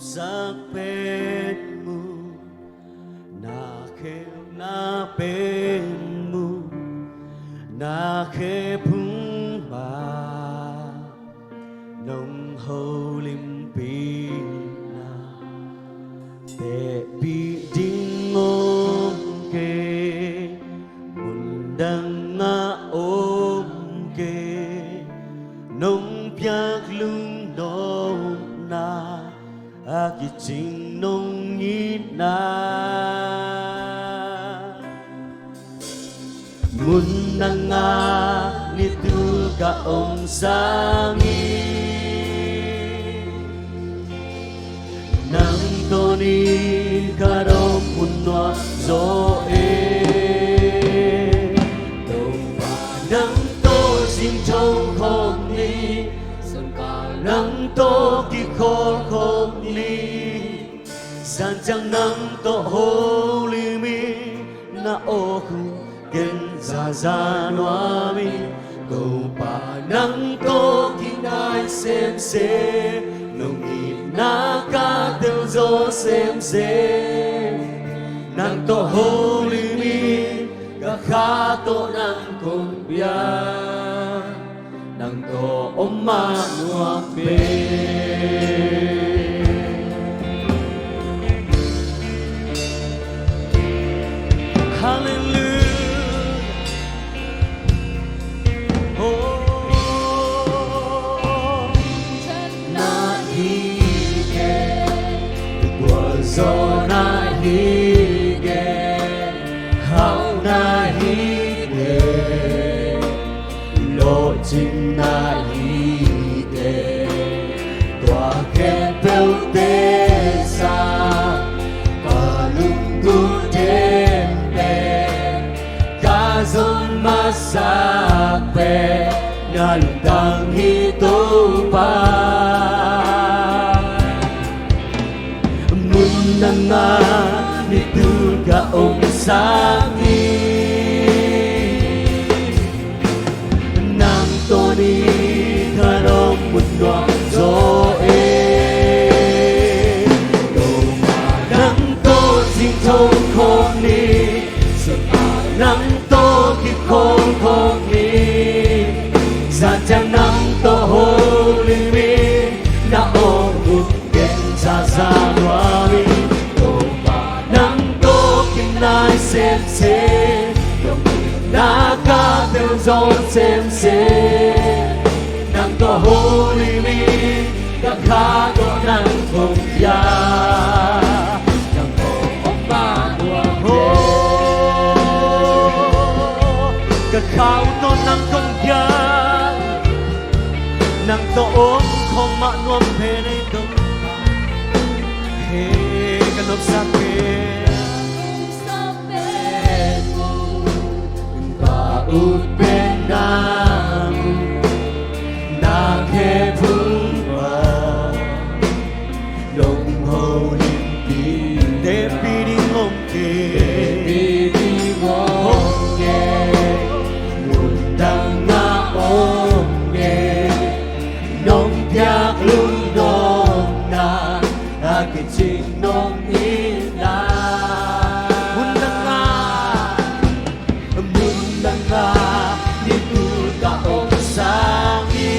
sắc bên mu na khe na bên mu na khe phung ba nông hậu lim pin na te bi ding ôm kê mun đang ngã ôm kê nông piak lung nông na aki ching nông nhít na mun đang ngã ni tu ka ông sangi nang to ni ka rom mun no zo e nắng tô xin châu không đi sân cả nắng tô kỳ khô không đi san chẳng nắng tô hồ li mi na ô khu kiến ra ra noa mi cầu bà nắng tô kỳ nai xem xe nông nhị na ca tiêu gió xem xe nắng tô hồ li mi ka kha to nang kong bia nang to oma nuam pe hallelujah oh na hi ke tua zo na hi ke hao na hi ke lộ trình na hi ke tòa khen bêu tê sa và lung tu đêm bè ca zon ma sa pe ngàn tang hi tu pa mun nang nga ni tu ka ông sangi nang to ni ka rom mun no zo e do ma nang to sing thong khom ni sa nang to ki khom khom ni sa chang nang to ho li mi na o bu ken sa sa wa mi nai xem xe đồng na ca tiêu gió xem xe nang to hồ li mi ka kha to nang không ya nang to ông ba tua ho ka khao to nang không ya nang to ông không ma nuam pe nei to he ka nop sa pe ut bên nam na khe phung ba đồng hồ niệm tin để pi đi ngom kê nguồn đang ngã ôm kê nông piak lung nông na aki ching nông in na ni tu ka ông sangi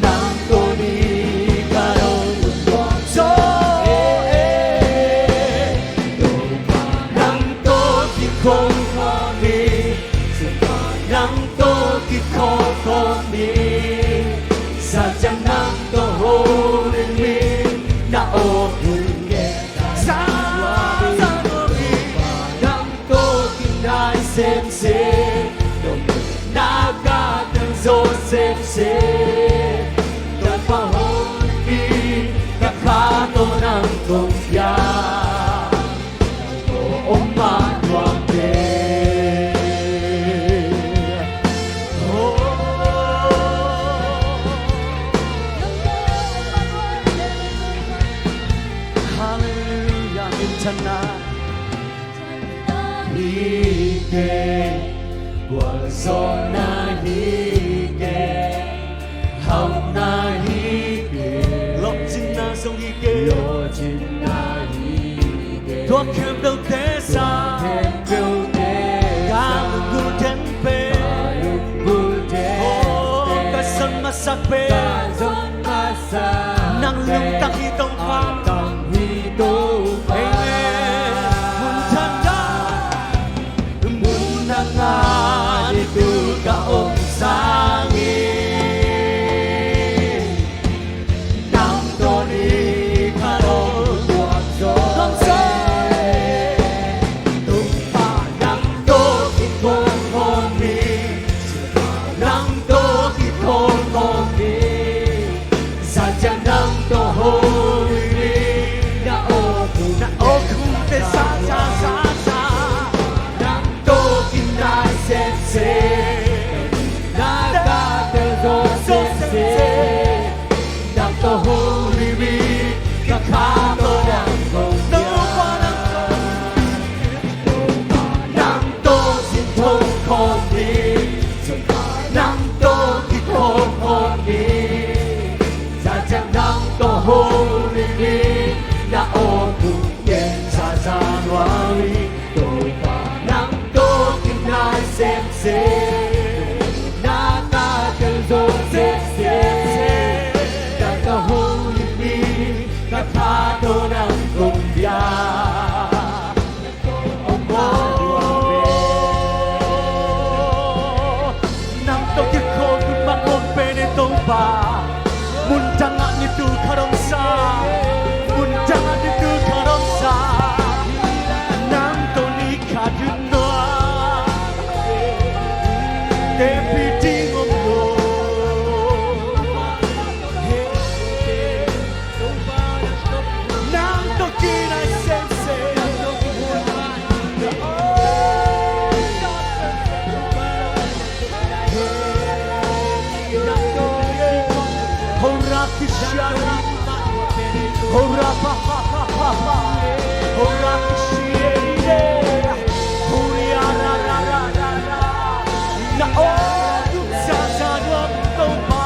nang to ni ka rong so do nang to ki khom khom ni nang to ki khom khom ni sa chang nang to ho lên mi na o kun ge sa xem xe đồng na ca từng dô xem xe đồng pa hôn đi các khá tô năng cùng ya tô ôm ma đoàn về hallelujah international hi ke kwa zo na hi ke hau na hi Thuốc kem đâu thế sao Cả lúc gu đến bê Cả sân mà sắc bê Năng lượng tăng hi tông phá Ka ông sangi Nam to ni karo tuak zo tung pa nam to ki kong kong ni nam to ki kong kong ni sa cha nam to ho ni na o ku te sa nam to ki nai se Muntangan itu karomsa Muntangan itu karomsa Nam to ni kadunwa Tepi di ngomno Nam to kinai sense Hora pa pa pa pa pa Hora kishiere Huria ra ra ra ra ra Na o sa sa nuam tau pa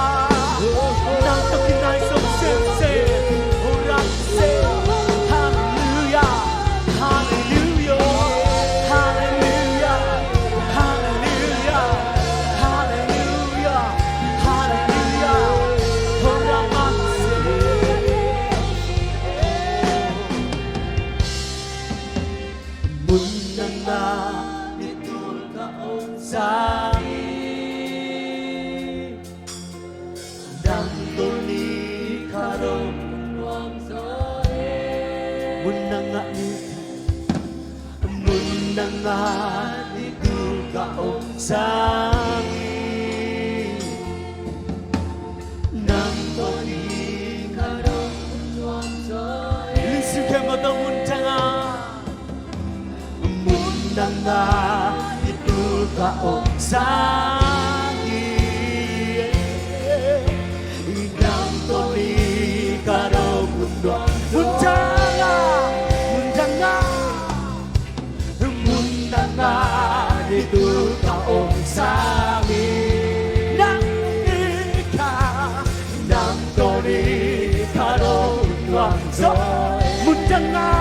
Na to kinai som sem se Hora se Hallelujah Hallelujah Hallelujah Hallelujah Hallelujah Hallelujah Hora ma Munanga itul ka ông sangi Dang tuni karom nuang soe Munanga itul ka ông sangi Dang tuni karom nuang soe Listen ke mata muntanga Munanga itu ka ông sangi Idang toli karo mundo Munanga itu ka ông sangi Nang ika Nang toli karo mundo Munanga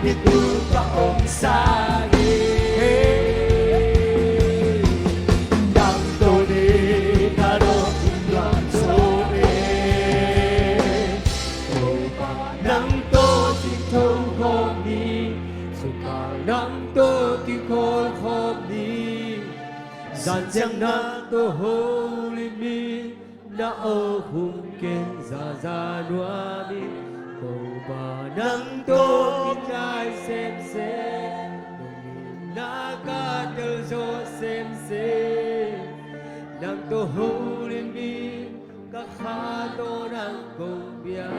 itu ka ông sangi Nang toli karo mundo Nang to ti thong khom ni Suka nang to ti khom khom ni Gian chang nang to holy mi Na o hung ken za đoa mi Cầu bà nang to kinai xem se Na ka tel zo xem se Nang to holy mi Ka kha to nang kong bia